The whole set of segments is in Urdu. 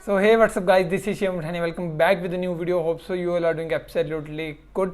So hey, what's up guys, this is Shivam Thani, welcome back with a new video. Hope so you all are doing absolutely good.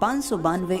592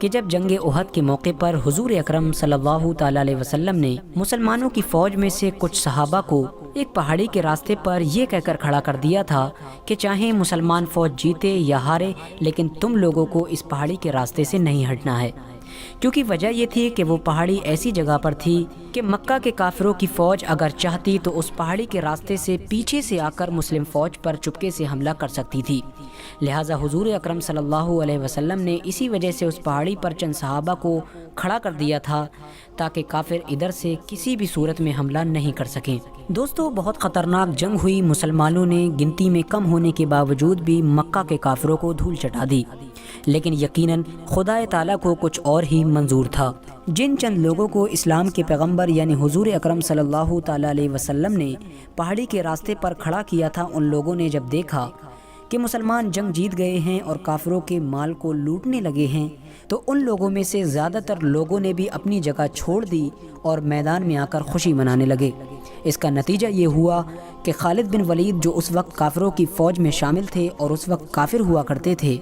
کہ جب جنگ احد کے موقع پر حضور اکرم صلی اللہ تعالی علیہ وسلم نے مسلمانوں کی فوج میں سے کچھ صحابہ کو ایک پہاڑی کے راستے پر یہ کہہ کر کھڑا کر دیا تھا کہ چاہے مسلمان فوج جیتے یا ہارے، لیکن تم لوگوں کو اس پہاڑی کے راستے سے نہیں ہٹنا ہے، کیونکہ وجہ یہ تھی کہ وہ پہاڑی ایسی جگہ پر تھی کہ مکہ کے کافروں کی فوج اگر چاہتی تو اس پہاڑی کے راستے سے پیچھے سے آ کر مسلم فوج پر چپکے سے حملہ کر سکتی تھی۔ لہٰذا حضور اکرم صلی اللہ علیہ وسلم نے اسی وجہ سے اس پہاڑی پر چند صحابہ کو کھڑا کر دیا تھا تاکہ کافر ادھر سے کسی بھی صورت میں حملہ نہیں کر سکیں۔ دوستو، بہت خطرناک جنگ ہوئی، مسلمانوں نے گنتی میں کم ہونے کے باوجود بھی مکہ کے کافروں کو دھول چٹا دی، لیکن یقیناً خدا تعالیٰ کو کچھ اور ہی منظور تھا۔ جن چند لوگوں کو اسلام کے پیغمبر یعنی حضور اکرم صلی اللہ تعالیٰ علیہ وسلم نے پہاڑی کے راستے پر کھڑا کیا تھا، ان لوگوں نے جب دیکھا کہ مسلمان جنگ جیت گئے ہیں اور کافروں کے مال کو لوٹنے لگے ہیں، تو ان لوگوں میں سے زیادہ تر لوگوں نے بھی اپنی جگہ چھوڑ دی اور میدان میں آ کر خوشی منانے لگے۔ اس کا نتیجہ یہ ہوا کہ خالد بن ولید، جو اس وقت کافروں کی فوج میں شامل تھے اور اس وقت کافر ہوا کرتے تھے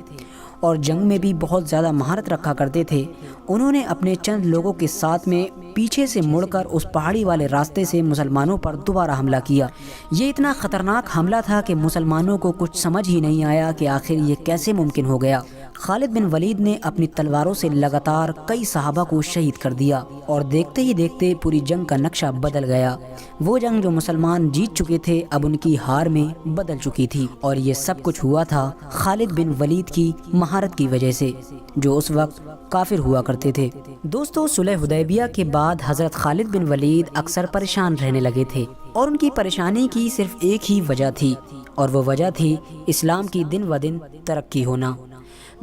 اور جنگ میں بھی بہت زیادہ مہارت رکھا کرتے تھے، انہوں نے اپنے چند لوگوں کے ساتھ میں پیچھے سے مڑ کر اس پہاڑی والے راستے سے مسلمانوں پر دوبارہ حملہ کیا۔ یہ اتنا خطرناک حملہ تھا کہ مسلمانوں کو کچھ سمجھ ہی نہیں آیا کہ آخر یہ کیسے ممکن ہو گیا۔ خالد بن ولید نے اپنی تلواروں سے لگاتار کئی صحابہ کو شہید کر دیا اور دیکھتے ہی دیکھتے پوری جنگ کا نقشہ بدل گیا۔ وہ جنگ جو مسلمان جیت چکے تھے اب ان کی ہار میں بدل چکی تھی، اور یہ سب کچھ ہوا تھا خالد بن ولید کی مہارت کی وجہ سے، جو اس وقت کافر ہوا کرتے تھے۔ دوستو، صلح حدیبیہ کے بعد حضرت خالد بن ولید اکثر پریشان رہنے لگے تھے، اور ان کی پریشانی کی صرف ایک ہی وجہ تھی، اور وہ وجہ تھی اسلام کی دن و دن ترقی ہونا۔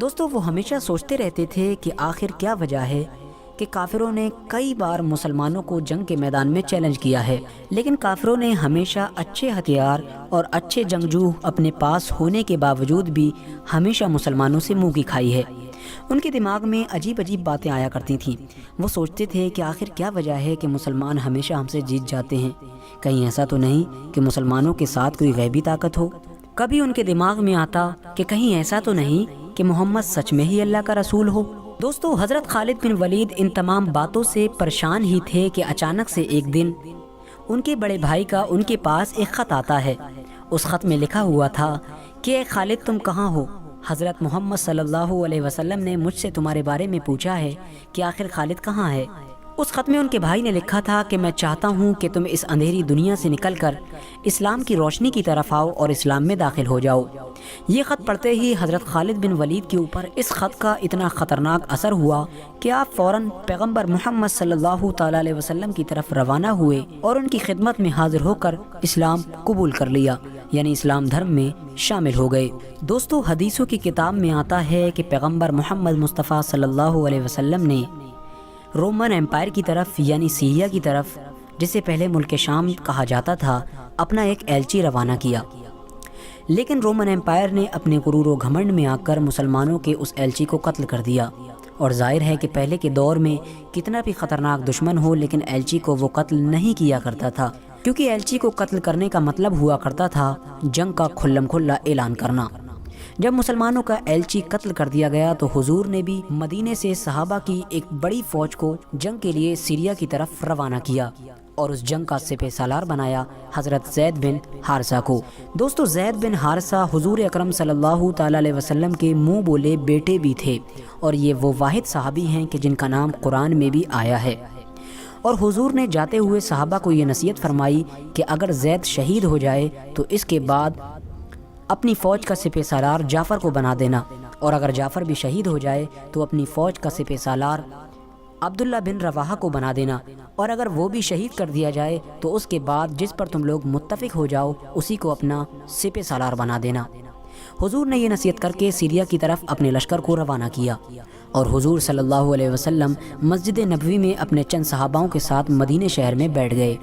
دوستو، وہ ہمیشہ سوچتے رہتے تھے کہ آخر کیا وجہ ہے کہ کافروں نے کئی بار مسلمانوں کو جنگ کے میدان میں چیلنج کیا ہے، لیکن کافروں نے ہمیشہ اچھے ہتھیار اور اچھے جنگجو اپنے پاس ہونے کے باوجود بھی ہمیشہ مسلمانوں سے منہ کی کھائی ہے۔ ان کے دماغ میں عجیب عجیب باتیں آیا کرتی تھیں۔ وہ سوچتے تھے کہ آخر کیا وجہ ہے کہ مسلمان ہمیشہ ہم سے جیت جاتے ہیں، کہیں ایسا تو نہیں کہ مسلمانوں کے ساتھ کوئی غیبی طاقت ہو۔ کبھی ان کے دماغ میں آتا کہ کہیں ایسا تو نہیں کہ محمد سچ میں ہی اللہ کا رسول ہو۔ دوستو، حضرت خالد بن ولید ان تمام باتوں سے پریشان ہی تھے کہ اچانک سے ایک دن ان کے بڑے بھائی کا ان کے پاس ایک خط آتا ہے۔ اس خط میں لکھا ہوا تھا کہ اے خالد، تم کہاں ہو؟ حضرت محمد صلی اللہ علیہ وسلم نے مجھ سے تمہارے بارے میں پوچھا ہے کہ آخر خالد کہاں ہے۔ اس خط میں ان کے بھائی نے لکھا تھا کہ میں چاہتا ہوں کہ تم اس اندھیری دنیا سے نکل کر اسلام کی روشنی کی طرف آؤ اور اسلام میں داخل ہو جاؤ۔ یہ خط پڑھتے ہی حضرت خالد بن ولید کے اوپر اس خط کا اتنا خطرناک اثر ہوا کہ آپ فوراً پیغمبر محمد صلی اللہ تعالی علیہ وسلم کی طرف روانہ ہوئے اور ان کی خدمت میں حاضر ہو کر اسلام قبول کر لیا، یعنی اسلام دھرم میں شامل ہو گئے۔ دوستو، حدیثوں کی کتاب میں آتا ہے کہ پیغمبر محمد مصطفیٰ صلی اللہ علیہ وسلم نے رومن امپائر کی طرف یعنی سیریا کی طرف، جسے پہلے ملک شام کہا جاتا تھا، اپنا ایک ایلچی روانہ کیا، لیکن رومن امپائر نے اپنے غرور و گھمنڈ میں آ کر مسلمانوں کے اس ایلچی کو قتل کر دیا۔ اور ظاہر ہے کہ پہلے کے دور میں کتنا بھی خطرناک دشمن ہو لیکن ایلچی کو وہ قتل نہیں کیا کرتا تھا، کیونکہ ایلچی کو قتل کرنے کا مطلب ہوا کرتا تھا جنگ کا کھلم کھلا اعلان کرنا۔ جب مسلمانوں کا ایلچی قتل کر دیا گیا تو حضور نے بھی مدینے سے صحابہ کی ایک بڑی فوج کو جنگ کے لیے سیریا کی طرف روانہ کیا اور اس جنگ کا سپہ سالار بنایا حضرت زید بن حارثہ کو۔ دوستو، زید بن حارثہ حضور اکرم صلی اللہ تعالی علیہ وسلم کے منہ بولے بیٹے بھی تھے، اور یہ وہ واحد صحابی ہیں کہ جن کا نام قرآن میں بھی آیا ہے۔ اور حضور نے جاتے ہوئے صحابہ کو یہ نصیحت فرمائی کہ اگر زید شہید ہو جائے تو اس کے بعد اپنی فوج کا سپہ سالار جعفر کو بنا دینا، اور اگر جعفر بھی شہید ہو جائے تو اپنی فوج کا سپہ سالار عبداللہ بن رواحہ کو بنا دینا، اور اگر وہ بھی شہید کر دیا جائے تو اس کے بعد جس پر تم لوگ متفق ہو جاؤ اسی کو اپنا سپہ سالار بنا دینا۔ حضور نے یہ نصیحت کر کے سیریا کی طرف اپنے لشکر کو روانہ کیا، اور حضور صلی اللہ علیہ وسلم مسجد نبوی میں اپنے چند صحاباؤں کے ساتھ مدینے شہر میں بیٹھ گئے۔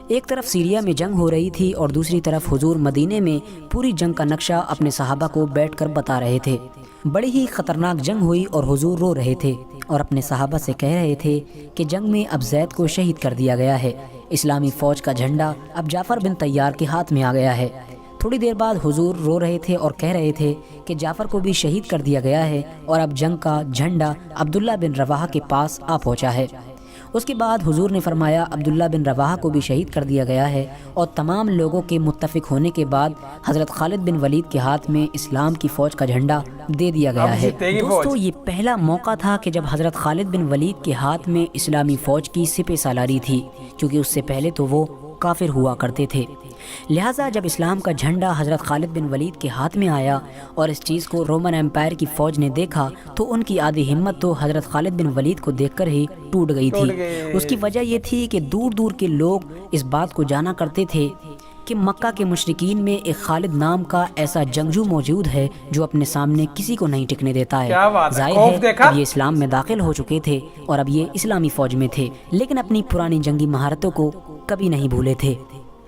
ایک طرف سیریا میں جنگ ہو رہی تھی اور دوسری طرف حضور مدینے میں پوری جنگ کا نقشہ اپنے صحابہ کو بیٹھ کر بتا رہے تھے۔ بڑی ہی خطرناک جنگ ہوئی اور حضور رو رہے تھے اور اپنے صحابہ سے کہہ رہے تھے کہ جنگ میں اب زید کو شہید کر دیا گیا ہے، اسلامی فوج کا جھنڈا اب جعفر بن طیار کے ہاتھ میں آ گیا ہے۔ تھوڑی دیر بعد حضور رو رہے تھے اور کہہ رہے تھے کہ جعفر کو بھی شہید کر دیا گیا ہے اور اب جنگ کا جھنڈا عبداللہ بن رواحہ کے پاس آ پہنچا ہے۔ اس کے بعد حضور نے فرمایا عبداللہ بن رواحہ کو بھی شہید کر دیا گیا ہے، اور تمام لوگوں کے متفق ہونے کے بعد حضرت خالد بن ولید کے ہاتھ میں اسلام کی فوج کا جھنڈا دے دیا گیا ہے۔ دوستو یہ پہلا موقع تھا کہ جب حضرت خالد بن ولید کے ہاتھ میں اسلامی فوج کی سپہ سالاری تھی، کیونکہ اس سے پہلے تو وہ کافر ہوا کرتے تھے۔ لہٰذا جب اسلام کا جھنڈا حضرت خالد بن ولید کے ہاتھ میں آیا اور اس چیز کو رومن ایمپائر کی فوج نے دیکھا تو ان کی آدھی ہمت تو حضرت خالد بن ولید کو دیکھ کر ہی ٹوٹ گئی تھی۔ اس کی وجہ یہ تھی کہ دور دور کے لوگ اس بات کو جانا کرتے تھے کہ مکہ کے مشرکین میں ایک خالد نام کا ایسا جنگجو موجود ہے جو اپنے سامنے کسی کو نہیں ٹکنے دیتا ہے۔ ظاہر ہے اب یہ اسلام میں داخل ہو چکے تھے اور اب یہ اسلامی فوج میں تھے، لیکن اپنی پرانی جنگی مہارتوں کو کبھی نہیں بھولے تھے۔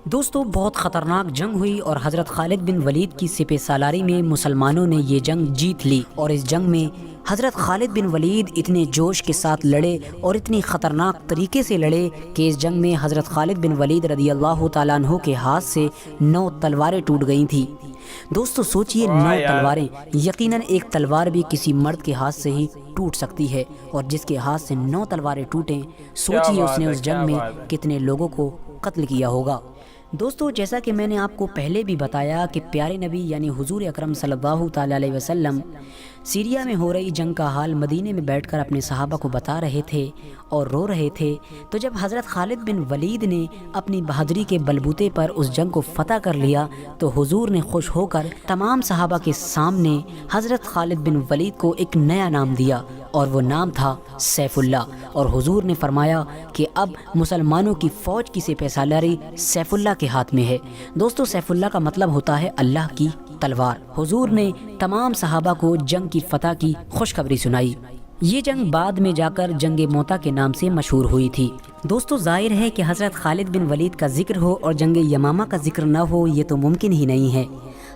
دوستو بہت خطرناک جنگ ہوئی اور حضرت خالد بن ولید کی سپہ سالاری میں مسلمانوں نے یہ جنگ جیت لی، اور اس جنگ میں حضرت خالد بن ولید اتنے جوش کے ساتھ لڑے اور اتنی خطرناک طریقے سے لڑے کہ اس جنگ میں حضرت خالد بن ولید رضی اللہ تعالیٰ عنہ کے ہاتھ سے 9 تلواریں ٹوٹ گئی تھیں۔ دوستو سوچئے 9 تلواریں، یقیناً ایک تلوار بھی کسی مرد کے ہاتھ سے ہی ٹوٹ سکتی ہے، اور جس کے ہاتھ سے 9 تلواریں ٹوٹیں، سوچئے اس نے اس جنگ میں کتنے لوگوں کو قتل کیا ہوگا۔ دوستو جیسا کہ میں نے آپ کو پہلے بھی بتایا کہ پیارے نبی یعنی حضور اکرم صلی اللہ تعالیٰ علیہ وسلم سیریا میں ہو رہی جنگ کا حال مدینے میں بیٹھ کر اپنے صحابہ کو بتا رہے تھے اور رو رہے تھے، تو جب حضرت خالد بن ولید نے اپنی بہادری کے بلبوتے پر اس جنگ کو فتح کر لیا تو حضور نے خوش ہو کر تمام صحابہ کے سامنے حضرت خالد بن ولید کو ایک نیا نام دیا، اور وہ نام تھا سیف اللہ، اور حضور نے فرمایا کہ اب مسلمانوں کی فوج کی سپہ سالاری سیف اللہ کے ہاتھ میں ہے۔ دوستو سیف اللہ کا مطلب ہوتا ہے اللہ کی تلوار۔ حضور نے تمام صحابہ کو جنگ کی فتح کی خوشخبری سنائی۔ یہ جنگ بعد میں جا کر جنگ موتا کے نام سے مشہور ہوئی تھی۔ دوستو ظاہر ہے کہ حضرت خالد بن ولید کا ذکر ہو اور جنگ یمامہ کا ذکر نہ ہو، یہ تو ممکن ہی نہیں ہے۔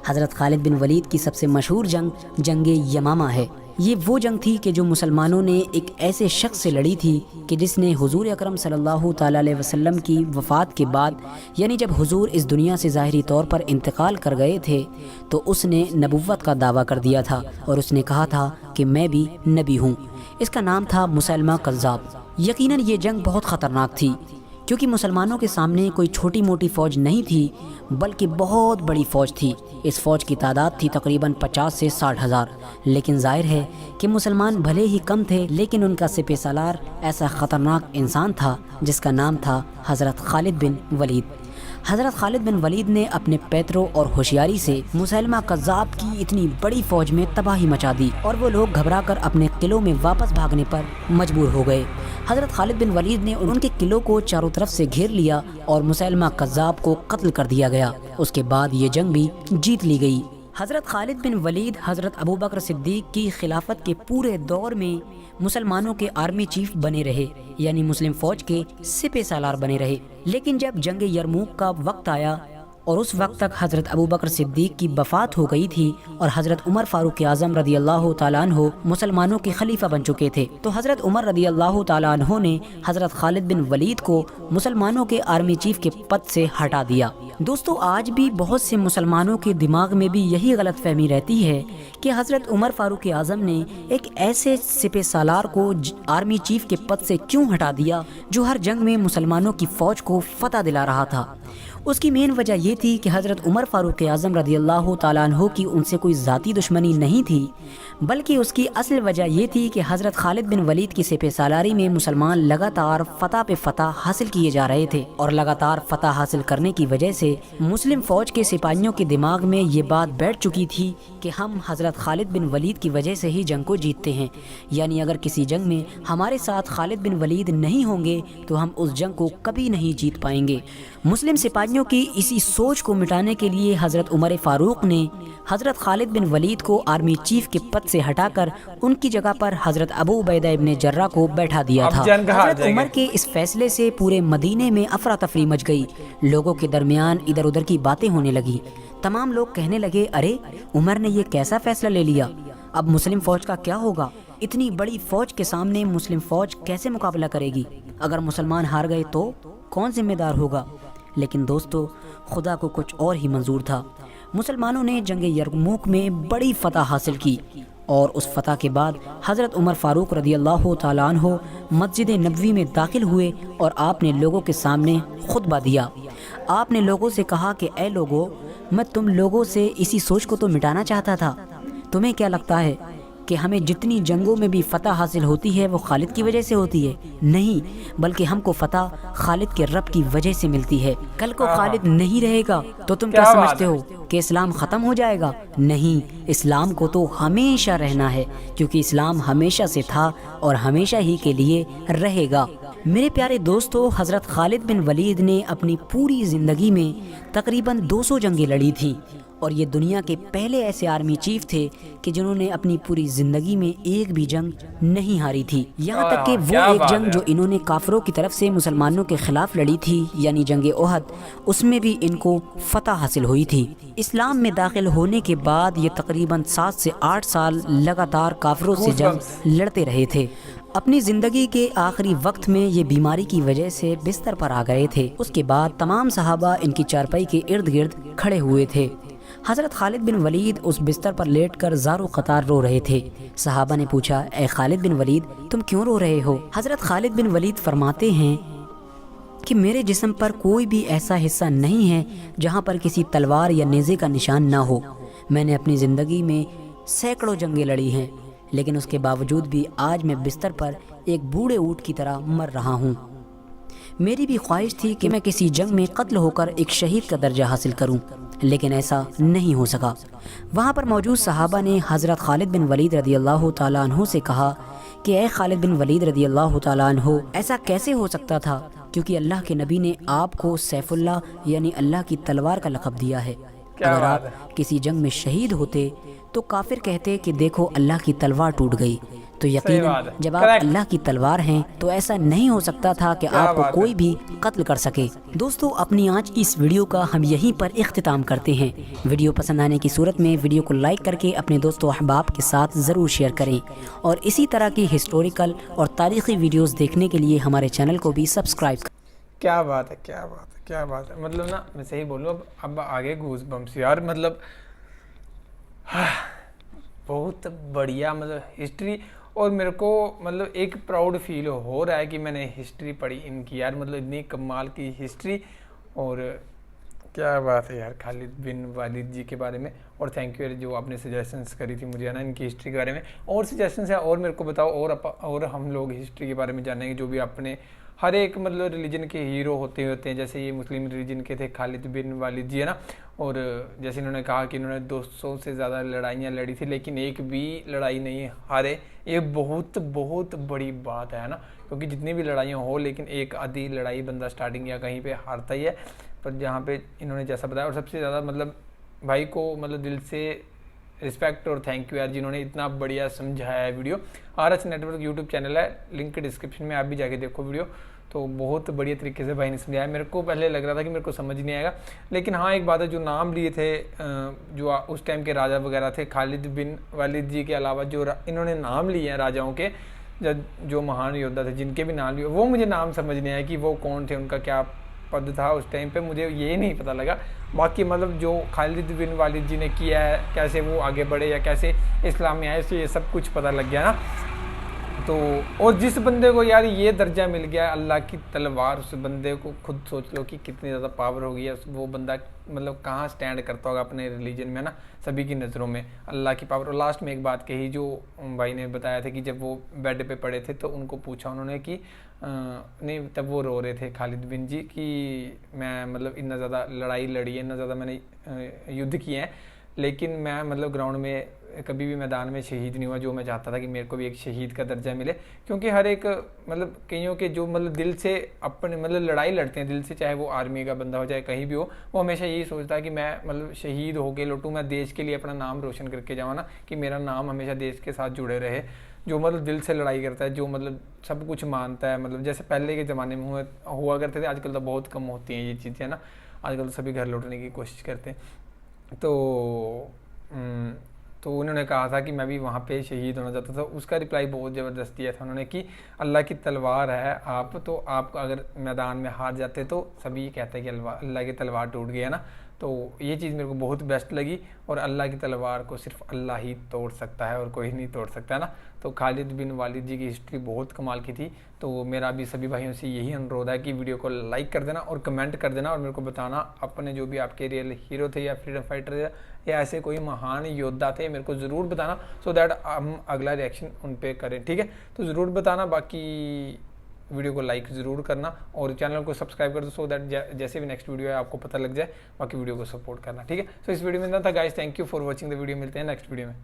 حضرت خالد بن ولید کی سب سے مشہور جنگ جنگ یمامہ ہے۔ یہ وہ جنگ تھی کہ جو مسلمانوں نے ایک ایسے شخص سے لڑی تھی کہ جس نے حضور اکرم صلی اللہ تعالیٰ علیہ وسلم کی وفات کے بعد، یعنی جب حضور اس دنیا سے ظاہری طور پر انتقال کر گئے تھے، تو اس نے نبوت کا دعویٰ کر دیا تھا اور اس نے کہا تھا کہ میں بھی نبی ہوں۔ اس کا نام تھا مسیلمہ کذاب۔ یقیناً یہ جنگ بہت خطرناک تھی، کیونکہ مسلمانوں کے سامنے کوئی چھوٹی موٹی فوج نہیں تھی بلکہ بہت بڑی فوج تھی۔ اس فوج کی تعداد تھی تقریباً 50 سے 60 ہزار، لیکن ظاہر ہے کہ مسلمان بھلے ہی کم تھے لیکن ان کا سپہ سالار ایسا خطرناک انسان تھا جس کا نام تھا حضرت خالد بن ولید۔ حضرت خالد بن ولید نے اپنے پیتروں اور ہوشیاری سے مسیلمہ کذاب کی اتنی بڑی فوج میں تباہی مچا دی اور وہ لوگ گھبرا کر اپنے قلعوں میں واپس بھاگنے پر مجبور ہو گئے۔ حضرت خالد بن ولید نے ان کے قلعوں کو چاروں طرف سے گھیر لیا اور مسیلمہ کذاب کو قتل کر دیا گیا۔ اس کے بعد یہ جنگ بھی جیت لی گئی۔ حضرت خالد بن ولید حضرت ابوبکر صدیق کی خلافت کے پورے دور میں مسلمانوں کے آرمی چیف بنے رہے، یعنی مسلم فوج کے سپہ سالار بنے رہے۔ لیکن جب جنگ یرموک کا وقت آیا اور اس وقت تک حضرت ابوبکر صدیق کی وفات ہو گئی تھی اور حضرت عمر فاروق اعظم رضی اللہ تعالیٰ عنہ مسلمانوں کے خلیفہ بن چکے تھے، تو حضرت عمر رضی اللہ تعالیٰ عنہ نے حضرت خالد بن ولید کو مسلمانوں کے آرمی چیف کے پد سے ہٹا دیا۔ دوستو آج بھی بہت سے مسلمانوں کے دماغ میں بھی یہی غلط فہمی رہتی ہے کہ حضرت عمر فاروق اعظم نے ایک ایسے سپہ سالار کو آرمی چیف کے پد سے کیوں ہٹا دیا جو ہر جنگ میں مسلمانوں کی فوج کو فتح دلا رہا تھا۔ اس کی مین وجہ یہ تھی کہ حضرت عمر فاروق اعظم رضی اللہ تعالیٰ عنہ کی ان سے کوئی ذاتی دشمنی نہیں تھی، بلکہ اس کی اصل وجہ یہ تھی کہ حضرت خالد بن ولید کی سپہ سالاری میں مسلمان لگاتار فتح پہ فتح حاصل کیے جا رہے تھے، اور لگاتار فتح حاصل کرنے کی وجہ سے مسلم فوج کے سپاہیوں کے دماغ میں یہ بات بیٹھ چکی تھی کہ ہم حضرت خالد بن ولید کی وجہ سے ہی جنگ کو جیتتے ہیں، یعنی اگر کسی جنگ میں ہمارے ساتھ خالد بن ولید نہیں ہوں گے تو ہم اس جنگ کو کبھی نہیں جیت پائیں گے۔ مسلم سپاہیوں کی اسی سوچ کو مٹانے کے لیے حضرت عمر فاروق نے حضرت خالد بن ولید کو آرمی چیف کے پد سے ہٹا کر ان کی جگہ پر حضرت ابو عبیدہ ابن جرہ کو بیٹھا دیا تھا۔ حضرت عمر کے اس فیصلے سے پورے مدینے میں افراتفری مچ گئی، لوگوں کے درمیان ادھر ادھر کی باتیں ہونے لگی۔ تمام لوگ کہنے لگے، ارے عمر نے یہ کیسا فیصلہ لے لیا، اب مسلم فوج کا کیا ہوگا؟ اتنی بڑی فوج کے سامنے مسلم فوج کیسے مقابلہ کرے گی؟ اگر مسلمان ہار گئے تو کون ذمہ دار ہوگا؟ لیکن دوستو خدا کو کچھ اور ہی منظور تھا۔ مسلمانوں نے جنگ یرموک میں بڑی فتح حاصل کی اور اس فتح کے بعد حضرت عمر فاروق رضی اللہ تعالیٰ عنہ مسجد نبوی میں داخل ہوئے اور آپ نے لوگوں کے سامنے خطبہ دیا۔ آپ نے لوگوں سے کہا کہ اے لوگو، میں تم لوگوں سے اسی سوچ کو تو مٹانا چاہتا تھا۔ تمہیں کیا لگتا ہے کہ ہمیں جتنی جنگوں میں بھی فتح حاصل ہوتی ہے وہ خالد کی وجہ سے ہوتی ہے؟ نہیں، بلکہ ہم کو فتح خالد کے رب کی وجہ سے ملتی ہے۔ کل کو خالد نہیں رہے گا تو تم کیا سمجھتے ہو کہ اسلام ختم ہو جائے گا؟ نہیں، اسلام کو تو ہمیشہ رہنا ہے، کیونکہ اسلام ہمیشہ سے تھا اور ہمیشہ ہی کے لیے رہے گا۔ میرے پیارے دوستو، حضرت خالد بن ولید نے اپنی پوری زندگی میں تقریباً 200 جنگیں لڑی تھیں اور یہ دنیا کے پہلے ایسے آرمی چیف تھے کہ جنہوں نے اپنی پوری زندگی میں ایک بھی جنگ نہیں ہاری تھی۔ یہاں تک کہ وہ ایک جنگ جو انہوں نے کافروں کی طرف سے مسلمانوں کے خلاف لڑی تھی، یعنی جنگ احد، اس میں بھی ان کو فتح حاصل ہوئی تھی۔ اسلام میں داخل ہونے کے بعد یہ تقریباً 7 سے 8 سال لگاتار کافروں سے جنگ لڑتے رہے تھے۔ اپنی زندگی کے آخری وقت میں یہ بیماری کی وجہ سے بستر پر آ گئے تھے۔ اس کے بعد تمام صحابہ ان کی چارپائی کے ارد گرد کھڑے ہوئے تھے۔ حضرت خالد بن ولید اس بستر پر لیٹ کر زارو قطار رو رہے تھے۔ صحابہ نے پوچھا، اے خالد بن ولید، تم کیوں رو رہے ہو؟ حضرت خالد بن ولید فرماتے ہیں کہ میرے جسم پر کوئی بھی ایسا حصہ نہیں ہے جہاں پر کسی تلوار یا نیزے کا نشان نہ ہو۔ میں نے اپنی زندگی میں سینکڑوں جنگیں لڑی ہیں، لیکن اس کے باوجود بھی آج میں بستر پر ایک بوڑھے اونٹ کی طرح مر رہا ہوں۔ میری بھی خواہش تھی کہ میں کسی جنگ میں قتل ہو کر ایک شہید کا درجہ حاصل کروں، لیکن ایسا نہیں ہو سکا۔ وہاں پر موجود صحابہ نے حضرت خالد بن ولید رضی اللہ تعالیٰ عنہ سے کہا کہ اے خالد بن ولید رضی اللہ تعالیٰ عنہ، ایسا کیسے ہو سکتا تھا؟ کیونکہ اللہ کے نبی نے آپ کو سیف اللہ یعنی اللہ کی تلوار کا لقب دیا ہے۔ اگر آپ کسی جنگ میں شہید ہوتے تو کافر کہتے کہ دیکھو اللہ کی تلوار ٹوٹ گئی، تو یقیناً جب آپ اللہ کی تلوار ہیں تو ایسا نہیں ہو سکتا تھا کہ آپ کو کوئی بھی قتل کر سکے۔ دوستو، اپنی آج کی اس ویڈیو کا ہم یہیں پر اختتام کرتے ہیں۔ ویڈیو پسند آنے کی صورت میں ویڈیو کو لائک کر کے اپنے دوستوں احباب کے ساتھ ضرور شیئر کریں، اور اسی طرح کی ہسٹوریکل اور تاریخی ویڈیوز دیکھنے کے لیے ہمارے چینل کو بھی سبسکرائب کریں۔ کیا بات ہے، کیا بات ہے، کیا بات ہے، مطلب نا میں صحیح بولوں، اب آگے گوز بمس یار، مطلب بہت بڑھیا مطلب ہسٹری، اور میرے کو مطلب ایک پراؤڈ فیل ہو رہا ہے کہ میں نے ہسٹری پڑھی ان کی یار، مطلب اتنی کمال کی ہسٹری، اور کیا بات ہے یار خالد بن ولید جی کے بارے میں۔ اور تھینک یو جو آپ نے سجیشنس کری تھی مجھے نا ان کی ہسٹری کے بارے میں، اور سجیشنس ہیں اور میرے کو بتاؤ، اور ہم لوگ ہسٹری کے بارے میں جانیں گے، جو بھی اپنے ہر ایک مطلب ریلیجن کے ہیرو ہوتے ہیں، جیسے یہ مسلم ریلیجن کے تھے خالد بن ولید جی ہے نا، اور جیسے انہوں نے کہا کہ انہوں نے 200 سے زیادہ لڑائیاں لڑی تھی لیکن ایک بھی لڑائی نہیں ہارے۔ یہ بہت بہت بڑی بات ہے نا، کیونکہ جتنی بھی لڑائیاں ہو لیکن ایک آدھی لڑائی بندہ سٹارٹنگ یا کہیں پہ ہارتا ہی ہے، پر جہاں پہ انہوں نے جیسا بتایا، اور سب سے زیادہ مطلب بھائی کو مطلب دل سے رسپیکٹ اور تھینک یو یار، جنہوں نے اتنا بڑھیا سمجھایا ہے video. RS network YouTube channel ہے، لنک ڈسکرپشن میں، آپ بھی جا کے دیکھو ویڈیو، تو بہت بڑھیا طریقے سے بھائی نے سمجھایا۔ میرے کو پہلے لگ رہا تھا کہ میرے کو سمجھ نہیں آئے گا، لیکن ہاں ایک بات ہے، جو نام لیے تھے جو اس ٹائم کے راجا وغیرہ تھے خالد بن ولید جی کے علاوہ جو انہوں نے نام لیے ہیں راجاؤں کے، جو مہان یودھا تھے جن کے بھی نام لیے، وہ مجھے نام سمجھ نہیں آیا کہ وہ کون تھے، ان کا کیا پد تھا اس ٹائم پہ، مجھے یہ نہیں پتہ لگا۔ باقی مطلب جو خالد بن ولید جی نے کیا ہے، کیسے وہ آگے بڑھے یا کیسے اسلام میں آئے، اس سے یہ سب کچھ پتہ لگ گیا نا۔ تو اور جس بندے کو یار یہ درجہ مل گیا اللہ کی تلوار، اس بندے کو خود سوچ لو کہ کتنی زیادہ پاور ہوگی، وہ بندہ مطلب کہاں سٹینڈ کرتا ہوگا اپنے ریلیجن میں نا، سبھی کی نظروں میں اللہ کی پاور۔ اور لاسٹ میں ایک بات کہی جو بھائی نے بتایا تھا کہ جب وہ بیڈ پہ پڑے تھے تو ان کو پوچھا انہوں نے کہ نہیں، تب وہ رو رہے تھے خالد بن جی کہ میں مطلب اتنا زیادہ لڑائی لڑی ہے، اتنا زیادہ میں نے یدھ کیے ہیں، لیکن میں مطلب گراؤنڈ میں کبھی بھی میدان میں شہید نہیں ہوا، جو میں چاہتا تھا کہ میرے کو بھی ایک شہید کا درجہ ملے، کیونکہ ہر ایک مطلب کئیوں کے جو مطلب دل سے اپنے مطلب لڑائی لڑتے ہیں دل سے، چاہے وہ آرمی کا بندہ ہو چاہے کہیں بھی ہو، وہ ہمیشہ یہی سوچتا ہے کہ میں مطلب شہید ہو کے لوٹوں، میں دیش کے لیے اپنا نام روشن کر کے جاؤں نا، کہ میرا نام ہمیشہ دیش کے ساتھ جڑے رہے۔ جو مطلب دل سے لڑائی کرتا ہے، جو مطلب سب کچھ مانتا ہے، مطلب جیسے پہلے کے زمانے میں ہوا کرتے تھے، آج کل تو بہت کم ہوتی ہیں یہ چیزیں نا، آج کل تو سبھی گھر لوٹنے کی کوشش کرتے ہیں۔ تو انہوں نے کہا تھا کہ میں بھی وہاں پہ شہید ہونا چاہتا تھا۔ اس کا رپلائی بہت زبردست دیا تھا انہوں نے کہ اللہ کی تلوار ہے آپ، تو آپ اگر میدان میں ہار جاتے تو سبھی کہتے ہیں کہ اللہ کی تلوار ٹوٹ گیا نا، تو یہ چیز میرے کو بہت بیسٹ لگی. اور اللہ کی تلوار کو صرف اللہ ہی توڑ سکتا ہے اور کوئی نہیں توڑ سکتا ہے نا. تو خالد بن والد جی کی ہسٹری بہت کمال کی تھی. تو میرا بھی سبھی بھائیوں سے یہی انورودھ ہے کہ ویڈیو کو لائک کر دینا اور کمنٹ کر دینا اور میرے کو بتانا اپنے جو بھی آپ کے ریئل ہیرو تھے یا فریڈم فائٹر یا ایسے کوئی مہان یودھا تھے, میرے کو ضرور بتانا سو دیٹ ہم اگلا ریئیکشن ان پہ کریں. ٹھیک ہے, تو ضرور بتانا. باقی ویڈیو کو لائک ضرور کرنا اور چینل کو سبسکرائب کر دو سو دیٹ جیسے بھی نیکسٹ ویڈیو ہے آپ کو پتہ لگ جائے. باقی ویڈیو کو سپورٹ کرنا. ٹھیک ہے, سو اس ویڈیو میں اتنا تھا guys. Thank you for watching the video. ملتے ہیں نیکسٹ ویڈیو میں.